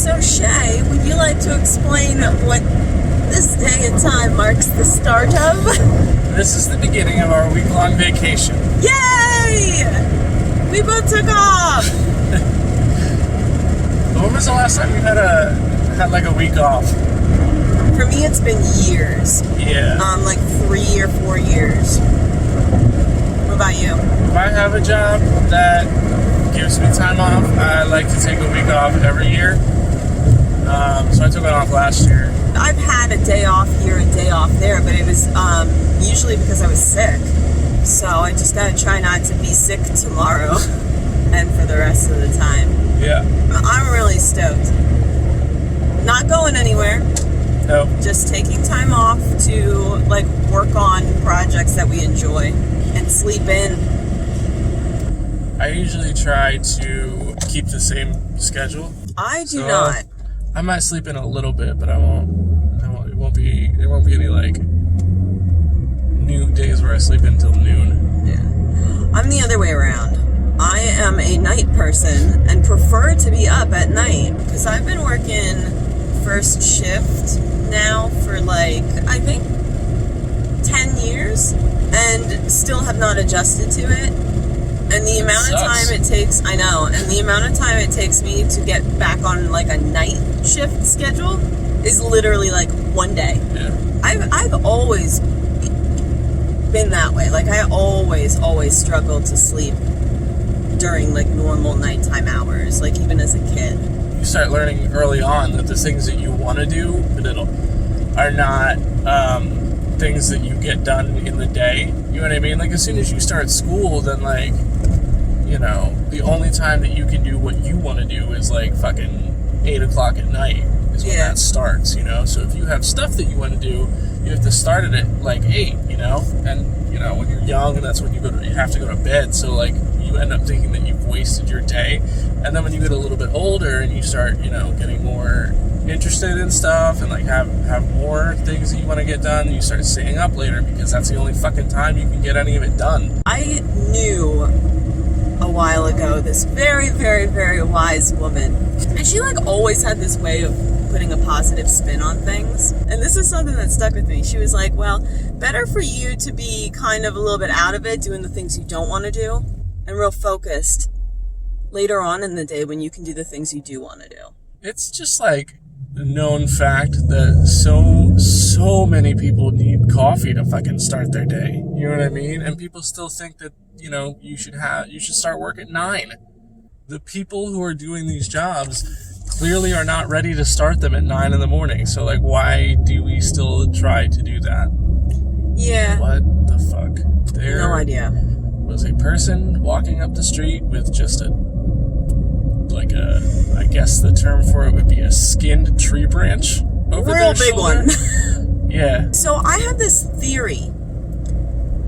So, Shea, would you like to explain what this day and time marks the start of? This is the beginning of our week-long vacation. Yay! We both took off! When was the last time you had like a week off? For me, it's been years. Yeah. Like 3 or 4 years. What about you? If I have a job that gives me time off, I like to take a week off every year. So I took it off last year. I've had a day off here, a day off there, but it was usually because I was sick. So I just gotta try not to be sick tomorrow and for the rest of the time. Yeah. I'm really stoked. Not going anywhere. Nope. Just taking time off to like work on projects that we enjoy and sleep in. I usually try to keep the same schedule. I do not. I might sleep in a little bit, but I won't. It won't be any like noon days where I sleep until noon. Yeah. I'm the other way around. I am a night person and prefer to be up at night because I've been working first shift now for like, I think 10 years and still have not adjusted to it. And the amount of time it takes, I know, and the amount of time it takes me to get back on like a night shift schedule is literally like one day. Yeah. I've always been that way. Like I always struggled to sleep during like normal nighttime hours, like even as a kid. You start learning early on that the things that you want to do are not things that you get done in the day. You know what I mean? Like as soon as you start school, then like, you know, the only time that you can do what you want to do is like fucking 8 o'clock at night is when that starts, you know? So if you have stuff that you want to do, you have to start it at like 8, you know? And, you know, when you're young, and that's when you have to go to bed. So like you end up thinking that you've wasted your day. And then when you get a little bit older and you start, you know, getting more interested in stuff and like have more things that you want to get done, you start staying up later because that's the only fucking time you can get any of it done. I knew a while ago this very, very, very wise woman, and she like always had this way of putting a positive spin on things, and this is something that stuck with me. She was like, well, better for you to be kind of a little bit out of it doing the things you don't want to do and real focused later on in the day when you can do the things you do want to do. It's just like a known fact that so many people need coffee to fucking start their day. You know what I mean? And people still think that, you know, you should start work at 9. The people who are doing these jobs clearly are not ready to start them at 9 in the morning. So like, why do we still try to do that? Yeah. What the fuck? No idea. Was a person walking up the street with just I guess the term for it would be a skinned tree branch over real their big shoulder. one. Yeah. So I have this theory,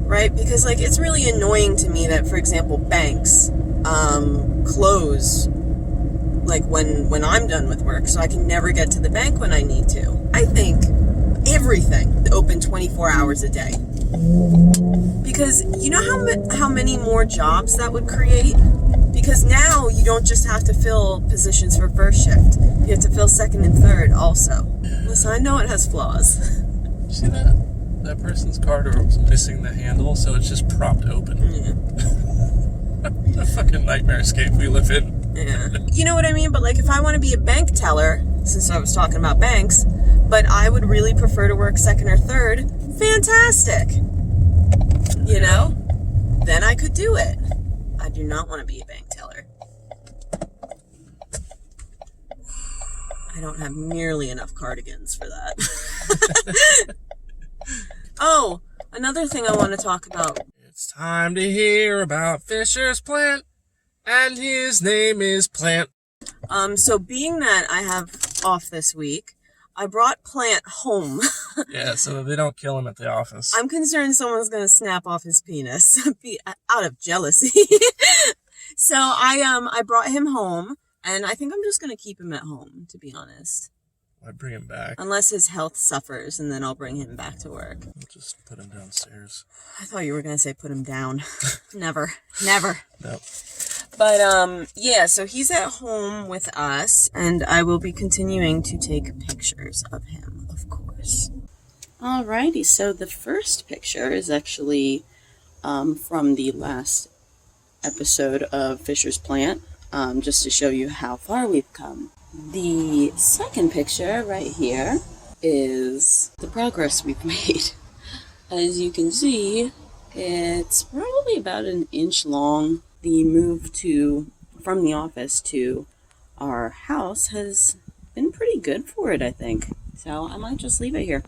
right? Because like it's really annoying to me that, for example, banks close like when I'm done with work, so I can never get to the bank when I need to. I think everything open 24 hours a day. Because you know how many more jobs that would create? Because now you don't just have to fill positions for first shift. You have to fill second and third also. Listen, I know it has flaws. See that? That person's car door was missing the handle, so it's just propped open. Yeah. A fucking nightmare escape we live in. Yeah. You know what I mean? But like if I want to be a bank teller, since I was talking about banks, but I would really prefer to work second or third, fantastic. You know? Then I could do it. I do not want to be a bank teller. I don't have nearly enough cardigans for that. Oh, another thing I want to talk about. It's time to hear about Fisher's plant, and his name is Plant. So being that I have off this week, I brought Plant home. Yeah, so that they don't kill him at the office. I'm concerned someone's going to snap off his penis out of jealousy. So I brought him home, and I think I'm just going to keep him at home, to be honest. Why bring him back? Unless his health suffers, and then I'll bring him back to work. We'll just put him downstairs. I thought you were going to say put him down. Never. Nope. But, yeah, so he's at home with us, and I will be continuing to take pictures of him, of course. Alrighty, so the first picture is actually from the last episode of Fisher's Plant, just to show you how far we've come. The second picture right here is the progress we've made. As you can see, it's probably about an inch long. The move from the office to our house has been pretty good for it, I think. So I might just leave it here.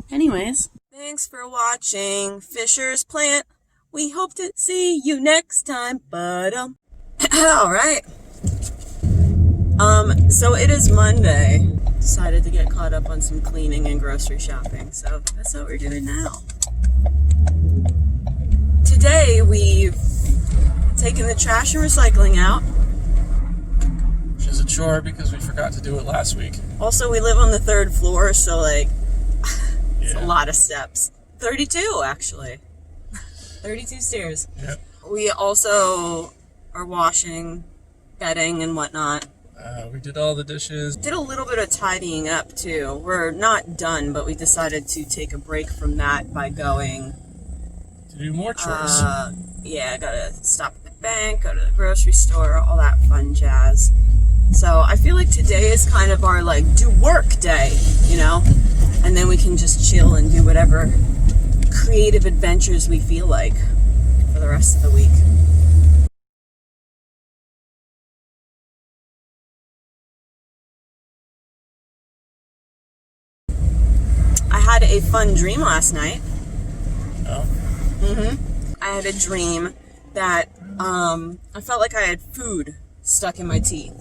Anyways, thanks for watching Fisher's Plant. We hope to see you next time. But all right. So it is Monday. Decided to get caught up on some cleaning and grocery shopping. So that's what we're doing now. Today we've taken the trash and recycling out. Which is a chore because we forgot to do it last week. Also, we live on the 3rd floor, so like it's Yeah. a lot of steps. 32 actually. 32 stairs. Yep. We also are washing, bedding and whatnot. We did all the dishes. Did a little bit of tidying up too. We're not done, but we decided to take a break from that by going To do more chores. yeah, gotta stop at the bank, go to the grocery store, all that fun jazz. So I feel like today is kind of our like do work day, you know? And then we can just chill and do whatever creative adventures we feel like for the rest of the week. I had a fun dream last night. Oh. I had a dream that I felt like I had food stuck in my teeth.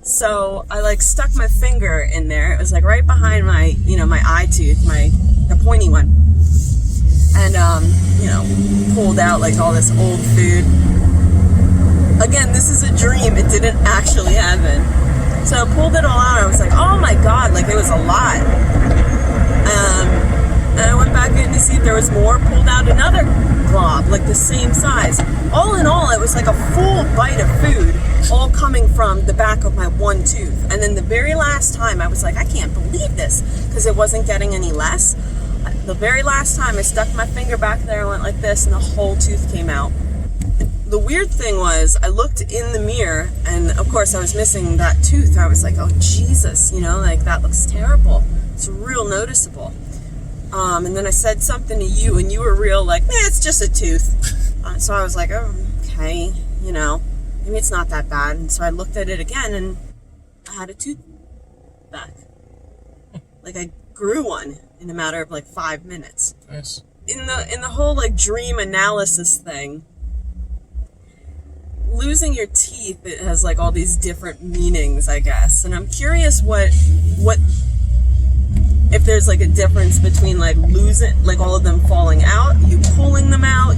So I like stuck my finger in there. It was like right behind my, my eye tooth, the pointy one. And, pulled out like all this old food. Again, this is a dream. It didn't actually happen. So I pulled it all out. I was like, oh my God, like it was a lot. And I went back in to see if there was more, pulled out another glob, like the same size. All in all, it was like a full bite of food, all coming from the back of my one tooth. And then the very last time, I was like, I can't believe this, because it wasn't getting any less. The very last time, I stuck my finger back there and went like this, and the whole tooth came out. The weird thing was, I looked in the mirror, and of course, I was missing that tooth. I was like, oh, Jesus, like that looks terrible. It's real noticeable. And then I said something to you, and you were real like, it's just a tooth. So I was like, oh, okay, maybe it's not that bad. And so I looked at it again, and I had a tooth back. Like I grew one in a matter of like 5 minutes. Nice. In the whole like dream analysis thing, losing your teeth, it has like all these different meanings, I guess. And I'm curious what if there's like a difference between like losing, like all of them falling out, you pulling them out,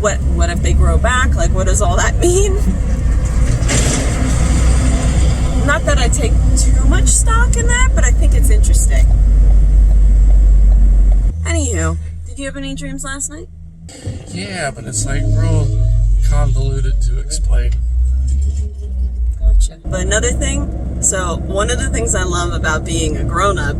what if they grow back? Like what does all that mean? Not that I take too much stock in that, but I think it's interesting. Anywho, did you have any dreams last night? Yeah, but it's like real convoluted to explain. Gotcha. But another thing, so one of the things I love about being a grown-up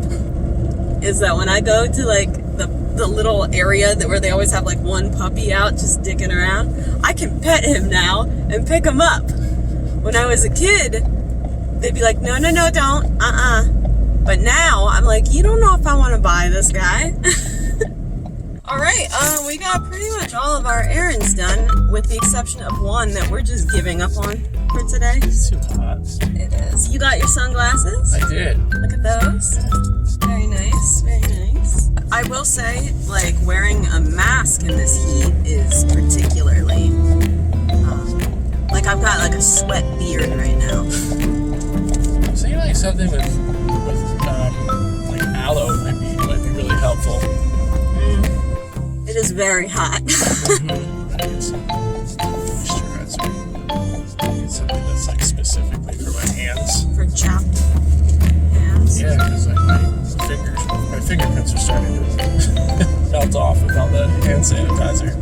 is that when I go to like the little area where they always have like one puppy out just dicking around, I can pet him now and pick him up. When I was a kid, they'd be like, no, don't, But now I'm like, you don't know if I want to buy this guy. All right, we got pretty much all of our errands done, with the exception of one that we're just giving up on for today. It's too hot. It is. You got your sunglasses? I did. Look at those. Very nice, very nice. I will say, like, wearing a mask in this heat is particularly, like, I've got, like, a sweat beard right now. So you like something with like aloe might be really helpful. It is very hot. I need some moisturizer. I need something that's like specifically for my hands. For chapped hands. Yeah, because like my fingerprints are starting to melt off with all the hand sanitizer.